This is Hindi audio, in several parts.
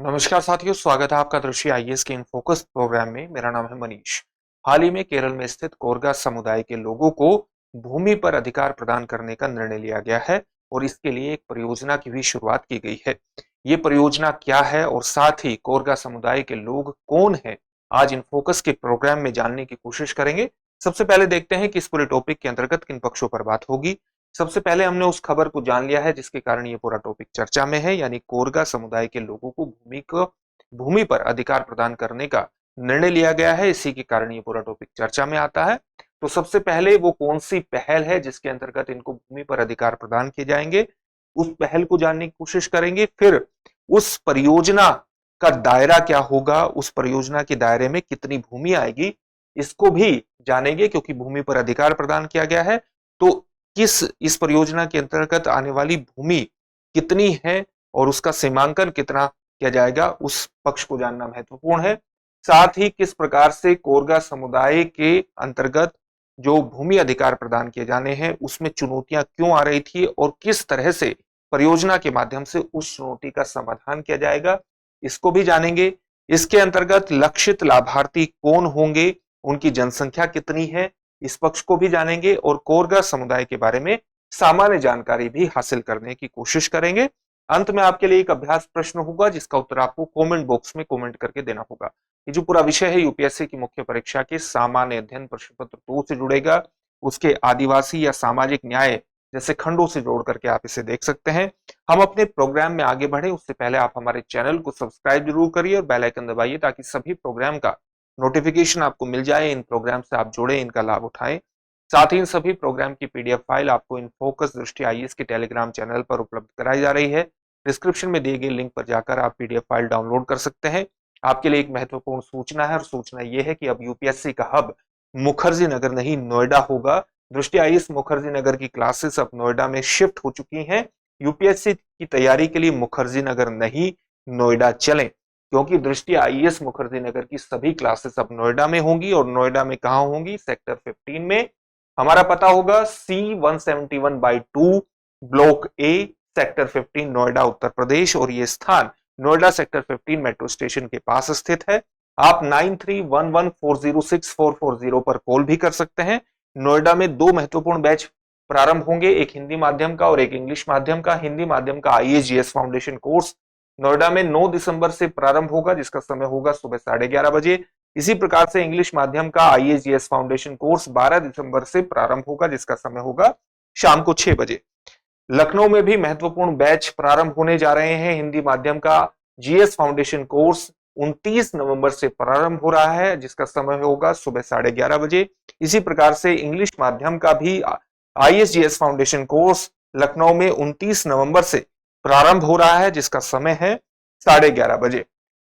नमस्कार साथियों, स्वागत है आपका दृष्टि आईएएस के इन फोकस प्रोग्राम में। मेरा नाम है मनीष। हाल ही में केरल में स्थित कोरगा समुदाय के लोगों को भूमि पर अधिकार प्रदान करने का निर्णय लिया गया है और इसके लिए एक परियोजना की भी शुरुआत की गई है। ये परियोजना क्या है और साथ ही कोरगा समुदाय के लोग कौन है, आज इन फोकस के प्रोग्राम में जानने की कोशिश करेंगे। सबसे पहले देखते हैं कि इस पूरे टॉपिक के अंतर्गत किन पक्षों पर बात होगी। सबसे पहले हमने उस खबर को जान लिया है जिसके कारण ये पूरा टॉपिक चर्चा में है, यानी कोरगा समुदाय के लोगों को भूमि पर अधिकार प्रदान करने का निर्णय लिया गया है। इसी के कारण ये पूरा टॉपिक चर्चा में आता है। तो सबसे पहले वो कौन सी पहल है जिसके अंतर्गत इनको भूमि पर अधिकार प्रदान किए जाएंगे, उस पहल को जानने की कोशिश करेंगे। फिर उस परियोजना का दायरा क्या होगा, उस परियोजना के दायरे में कितनी भूमि आएगी, इसको भी जानेंगे। क्योंकि भूमि पर अधिकार प्रदान किया गया है तो इस परियोजना के अंतर्गत आने वाली भूमि कितनी है और उसका सीमांकन कितना किया जाएगा, उस पक्ष को जानना महत्वपूर्ण है। साथ ही किस प्रकार से कोरगा समुदाय के अंतर्गत जो भूमि अधिकार प्रदान किए जाने हैं उसमें चुनौतियां क्यों आ रही थी और किस तरह से परियोजना के माध्यम से उस चुनौती का समाधान किया जाएगा, इसको भी जानेंगे। इसके अंतर्गत लक्षित लाभार्थी कौन होंगे, उनकी जनसंख्या कितनी है, इस पक्ष को भी जानेंगे और कोरगा समुदाय के बारे में सामान्य जानकारी भी हासिल करने की कोशिश करेंगे। अंत में आपके लिए एक अभ्यास प्रश्न होगा जिसका उत्तर आपको कमेंट बॉक्स में कमेंट करके देना होगा। ये जो पूरा विषय है यूपीएससी की मुख्य परीक्षा के सामान्य अध्ययन प्रश्न पत्र 2 से जुड़ेगा, उसके आदिवासी या सामाजिक न्याय जैसे खंडों से जोड़ करके आप इसे देख सकते हैं। हम अपने प्रोग्राम में आगे बढ़े उससे पहले आप हमारे चैनल को सब्सक्राइब जरूर करिए और बेल आइकन दबाइए ताकि सभी प्रोग्राम का नोटिफिकेशन आपको मिल जाए। इन प्रोग्राम से आप जुड़े, इनका लाभ उठाएं। साथ ही इन सभी प्रोग्राम की पीडीएफ फाइल आपको इन फोकस दृष्टि आईएएस के टेलीग्राम चैनल पर उपलब्ध कराई जा रही है। डिस्क्रिप्शन में दिए गए लिंक पर जाकर आप पीडीएफ फाइल डाउनलोड कर सकते हैं। आपके लिए एक महत्वपूर्ण सूचना है और सूचना यह है कि अब यूपीएससी का हब मुखर्जी नगर नहीं नोएडा होगा। दृष्टि आईएएस मुखर्जी नगर की क्लासेस अब नोएडा में शिफ्ट हो चुकी हैं। यूपीएससी की तैयारी के लिए मुखर्जी नगर नहीं नोएडा चलें, क्योंकि दृष्टि आईएएस मुखर्जी नगर की सभी क्लासेस अब नोएडा में होंगी। और नोएडा में कहां होंगी? सेक्टर 15 में। हमारा पता होगा C171/2 block A, sector 15 Noida Uttar Pradesh. और ये स्थान नोएडा सेक्टर 15 मेट्रो स्टेशन के पास स्थित है। आप 9311406440 पर कॉल भी कर सकते हैं। नोएडा में 2 महत्वपूर्ण बैच प्रारंभ होंगे, एक हिंदी माध्यम का और एक इंग्लिश माध्यम का। हिंदी माध्यम का आईएएस फाउंडेशन कोर्स नोएडा में 9 दिसंबर से प्रारंभ होगा जिसका समय होगा सुबह 11:30 बजे। इसी प्रकार से इंग्लिश माध्यम का आईएएस फाउंडेशन कोर्स 12 दिसंबर से प्रारंभ होगा जिसका समय होगा शाम को 6 बजे। लखनऊ में भी महत्वपूर्ण बैच प्रारंभ होने जा रहे हैं। हिंदी माध्यम का जीएस फाउंडेशन कोर्स 29 नवंबर से प्रारंभ हो रहा है जिसका समय होगा सुबह 11:30 बजे। इसी प्रकार से इंग्लिश माध्यम का भी आईएसजीएस फाउंडेशन कोर्स लखनऊ में 29 नवंबर से प्रारंभ हो रहा है जिसका समय है 11:30 बजे।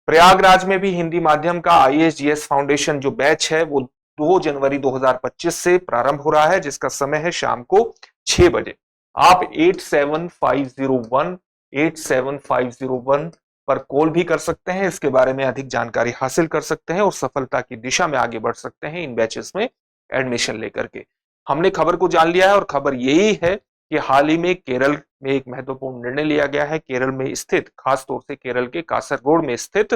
प्रयागराज में भी हिंदी माध्यम का आईएसजीएस फाउंडेशन जो बैच है वो 2 जनवरी 2025 से प्रारंभ हो रहा है जिसका समय है शाम को 6 बजे। आप 87501 पर कॉल भी कर सकते हैं, इसके बारे में अधिक जानकारी हासिल कर सकते हैं और सफलता की दिशा में आगे बढ़ सकते हैं इन बैचेस में एडमिशन लेकर के। हमने खबर को जान लिया है और खबर यही है कि हाल ही में केरल में एक महत्वपूर्ण निर्णय लिया गया है। केरल में स्थित, खासतौर से केरल के कासरगोड में स्थित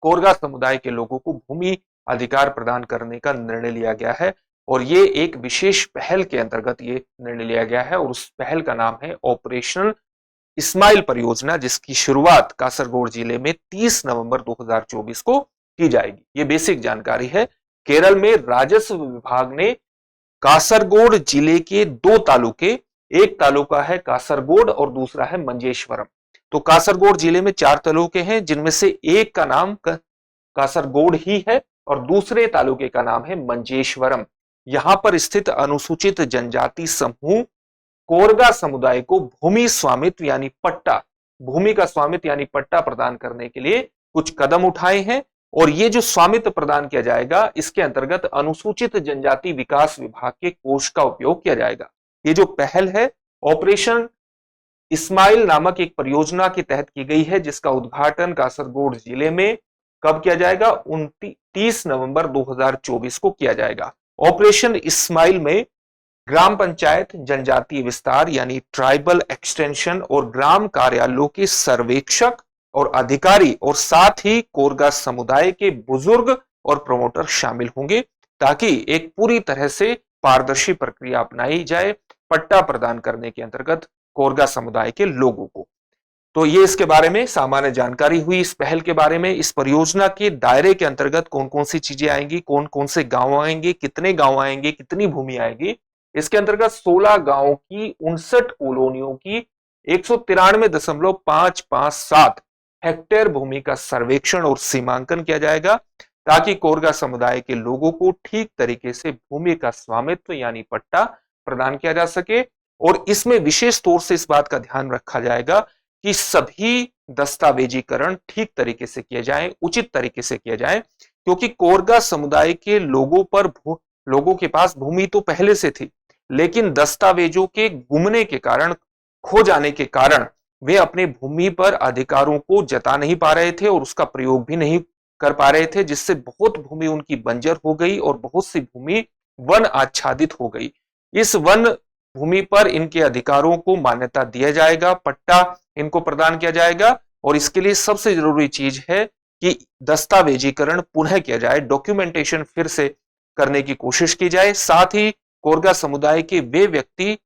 कोरगा समुदाय के लोगों को भूमि अधिकार प्रदान करने का निर्णय लिया गया है और ये एक विशेष पहल के अंतर्गत ये निर्णय लिया गया है और उस पहल का नाम है ऑपरेशन इस्माइल परियोजना, जिसकी शुरुआत कासरगोड जिले में 30 नवंबर 2024 को की जाएगी। ये बेसिक जानकारी है। केरल में राजस्व विभाग ने कासरगोड जिले के 2 तालुके, एक तालुका है कासरगोड और दूसरा है मंजेश्वरम। तो कासरगोड जिले में 4 तालुके हैं जिनमें से एक का नाम कासरगोड ही है और दूसरे तालुके का नाम है मंजेश्वरम। यहां पर स्थित अनुसूचित जनजाति समूह कोरगा समुदाय को भूमि स्वामित्व यानी पट्टा, भूमि का स्वामित्व यानी पट्टा प्रदान करने के लिए कुछ कदम उठाए हैं। और ये जो स्वामित्व प्रदान किया जाएगा इसके अंतर्गत अनुसूचित जनजाति विकास विभाग के कोष का उपयोग किया जाएगा। ये जो पहल है ऑपरेशन इस्माइल नामक एक परियोजना के तहत की गई है जिसका उद्घाटन कासरगोड जिले में कब किया जाएगा? 29 नवंबर 2024 को किया जाएगा। ऑपरेशन इस्माइल में ग्राम पंचायत, जनजातीय विस्तार यानी ट्राइबल एक्सटेंशन और ग्राम कार्यालयों के सर्वेक्षक और अधिकारी और साथ ही कोरगा समुदाय के बुजुर्ग और प्रमोटर शामिल होंगे, ताकि एक पूरी तरह से पारदर्शी प्रक्रिया अपनाई जाए पट्टा प्रदान करने के अंतर्गत कोरगा समुदाय के लोगों को। तो ये इसके बारे में सामान्य जानकारी हुई। इस पहल के बारे में, इस परियोजना के दायरे के अंतर्गत कौन कौन सी चीजें आएंगी, कौन कौन से गांव आएंगे, कितने गांव आएंगे, कितनी भूमि आएगी। इसके अंतर्गत 16 गांवों की 59 कॉलोनियों की 193.557 हेक्टेयर भूमि का सर्वेक्षण और सीमांकन किया जाएगा, ताकि कोरगा समुदाय के लोगों को ठीक तरीके से भूमि का स्वामित्व यानी पट्टा प्रदान किया जा सके। और इसमें विशेष तौर से इस बात का ध्यान रखा जाएगा कि सभी दस्तावेजीकरण ठीक तरीके से किए जाए, उचित तरीके से किया जाए, क्योंकि कोरगा समुदाय के लोगों के पास भूमि तो पहले से थी, लेकिन दस्तावेजों के गुमने के कारण, खो जाने के कारण वे अपने भूमि पर अधिकारों को जता नहीं पा रहे थे और उसका प्रयोग भी नहीं कर पा रहे थे, जिससे बहुत भूमि उनकी बंजर हो गई और बहुत सी भूमि वन आच्छादित हो गई। इस वन भूमि पर इनके अधिकारों को मान्यता दिया जाएगा, पट्टा इनको प्रदान किया जाएगा। और इसके लिए सबसे जरूरी चीज है कि दस्तावेजीकरण पुनः किया जाए, डॉक्यूमेंटेशन फिर से करने की कोशिश की जाए। साथ ही कोरगा समुदाय के वे व्यक्ति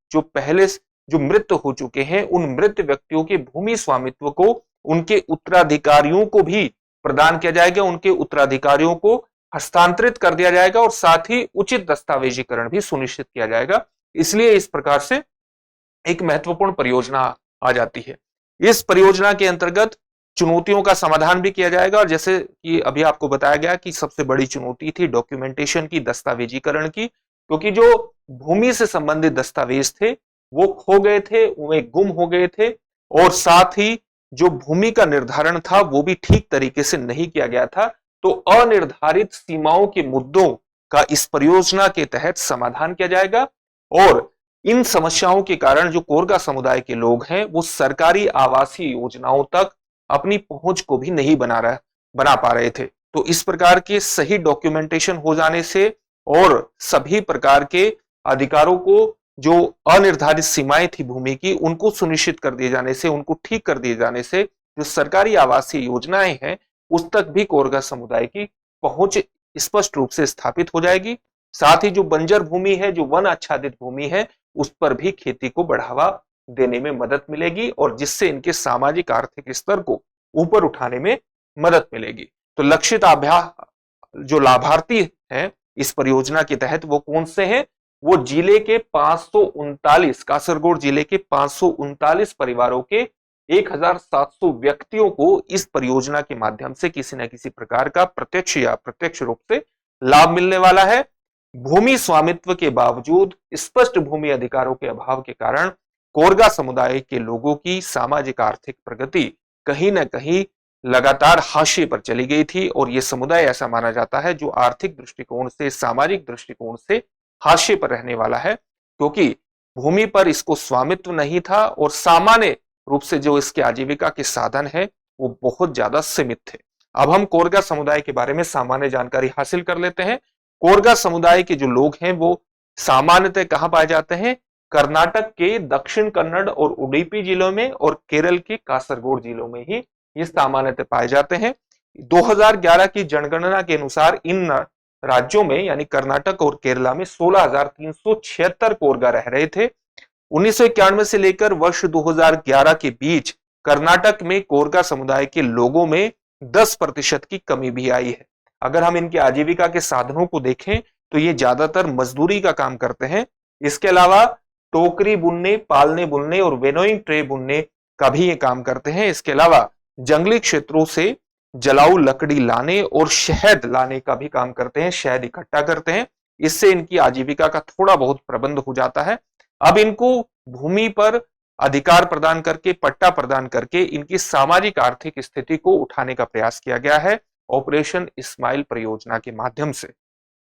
जो मृत हो चुके हैं, उन मृत व्यक्तियों के भूमि स्वामित्व को उनके उत्तराधिकारियों को भी प्रदान किया जाएगा, उनके उत्तराधिकारियों को हस्तांतरित कर दिया जाएगा और साथ ही उचित दस्तावेजीकरण भी सुनिश्चित किया जाएगा। इसलिए इस प्रकार से एक महत्वपूर्ण परियोजना आ जाती है। इस परियोजना के अंतर्गत चुनौतियों का समाधान भी किया जाएगा, और जैसे कि अभी आपको बताया गया कि सबसे बड़ी चुनौती थी डॉक्यूमेंटेशन की, दस्तावेजीकरण की, क्योंकि जो भूमि से संबंधित दस्तावेज थे वो खो गए थे, वे गुम हो गए थे, और साथ ही जो भूमि का निर्धारण था वो भी ठीक तरीके से नहीं किया गया था। तो अनिर्धारित सीमाओं के मुद्दों का इस परियोजना के तहत समाधान किया जाएगा, और इन समस्याओं के कारण जो कोरगा समुदाय के लोग हैं वो सरकारी आवासीय योजनाओं तक अपनी पहुंच को भी नहीं बना पा रहे थे। तो इस प्रकार के सही डॉक्यूमेंटेशन हो जाने से और सभी प्रकार के अधिकारों को, जो अनिर्धारित सीमाएं थी भूमि की, उनको सुनिश्चित कर दिए जाने से, उनको ठीक कर दिए जाने से जो सरकारी आवासीय योजनाएं हैं उस तक भी कोरगा समुदाय की पहुंच स्पष्ट रूप से स्थापित हो जाएगी। साथ ही जो बंजर भूमि है, जो वन आच्छादित भूमि है, उस पर भी खेती को बढ़ावा देने में मदद मिलेगी, और जिससे इनके सामाजिक आर्थिक स्तर को ऊपर उठाने में मदद मिलेगी। तो लक्षित जो लाभार्थी हैं इस परियोजना के तहत वो कौन से हैं? वो जिले के 539, कासरगोड जिले के 539 परिवारों के 1700 व्यक्तियों को इस परियोजना के माध्यम से किसी न किसी प्रकार का प्रत्यक्ष या अप्रत्यक्ष रूप से लाभ मिलने वाला है। भूमि स्वामित्व के बावजूद स्पष्ट भूमि अधिकारों के अभाव के कारण कोरगा समुदाय के लोगों की सामाजिक आर्थिक प्रगति कहीं न कहीं लगातार हाशिए पर चली गई थी, और यह समुदाय ऐसा माना जाता है जो आर्थिक दृष्टिकोण से, सामाजिक दृष्टिकोण से हाशिए पर रहने वाला है, क्योंकि भूमि पर इसको स्वामित्व नहीं था और सामान्य रूप से जो इसके आजीविका के साधन है वो बहुत ज्यादा सीमित थे। अब हम कोरगा समुदाय के बारे में सामान्य जानकारी हासिल कर लेते हैं। कोरगा समुदाय के जो लोग हैं वो सामान्यतः कहां पाए जाते हैं? कर्नाटक के दक्षिण कन्नड़ और उडुपी जिलों में और केरल के कासरगोड जिलों में ही ये सामान्यतः पाए जाते हैं। 2011 की जनगणना के अनुसार इन राज्यों में यानी कर्नाटक और केरला में 16,376 कोरगा रह रहे थे। 1991 से लेकर वर्ष 2011 के बीच कर्नाटक में कोरगा समुदाय के लोगों में 10% की कमी भी आई है। अगर हम इनके आजीविका के साधनों को देखें तो ये ज्यादातर मजदूरी का काम करते हैं। इसके अलावा टोकरी बुनने, पालने बुनने और विनोइंग ट्रे बुनने का भी ये काम करते हैं। इसके अलावा जंगली क्षेत्रों से जलाऊ लकड़ी लाने और शहद लाने का भी काम करते हैं, शहद इकट्ठा करते हैं। इससे इनकी आजीविका का थोड़ा बहुत प्रबंध हो जाता है। अब इनको भूमि पर अधिकार प्रदान करके, पट्टा प्रदान करके इनकी सामाजिक आर्थिक स्थिति को उठाने का प्रयास किया गया है ऑपरेशन स्माइल परियोजना के माध्यम से।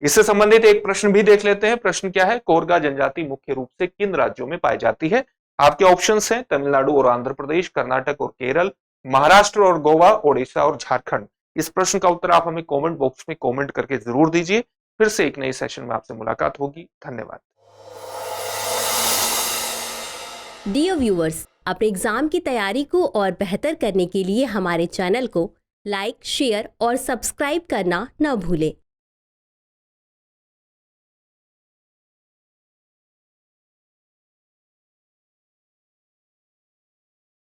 इससे संबंधित एक प्रश्न भी देख लेते हैं। प्रश्न क्या है? कोरगा जनजाति मुख्य रूप से किन राज्यों में पाई जाती है? आपके ऑप्शंस हैं तमिलनाडु और आंध्र प्रदेश, कर्नाटक और केरल, महाराष्ट्र और गोवा, ओडिशा और झारखंड। इस प्रश्न का उत्तर आप हमें कमेंट बॉक्स में कमेंट करके जरूर दीजिए। फिर से एक नए सेशन में आपसे मुलाकात होगी। धन्यवाद। Dear viewers, अपने एग्ज़ाम की तैयारी को और बेहतर करने के लिए हमारे चैनल को लाइक, शेयर और सब्सक्राइब करना न भूलें।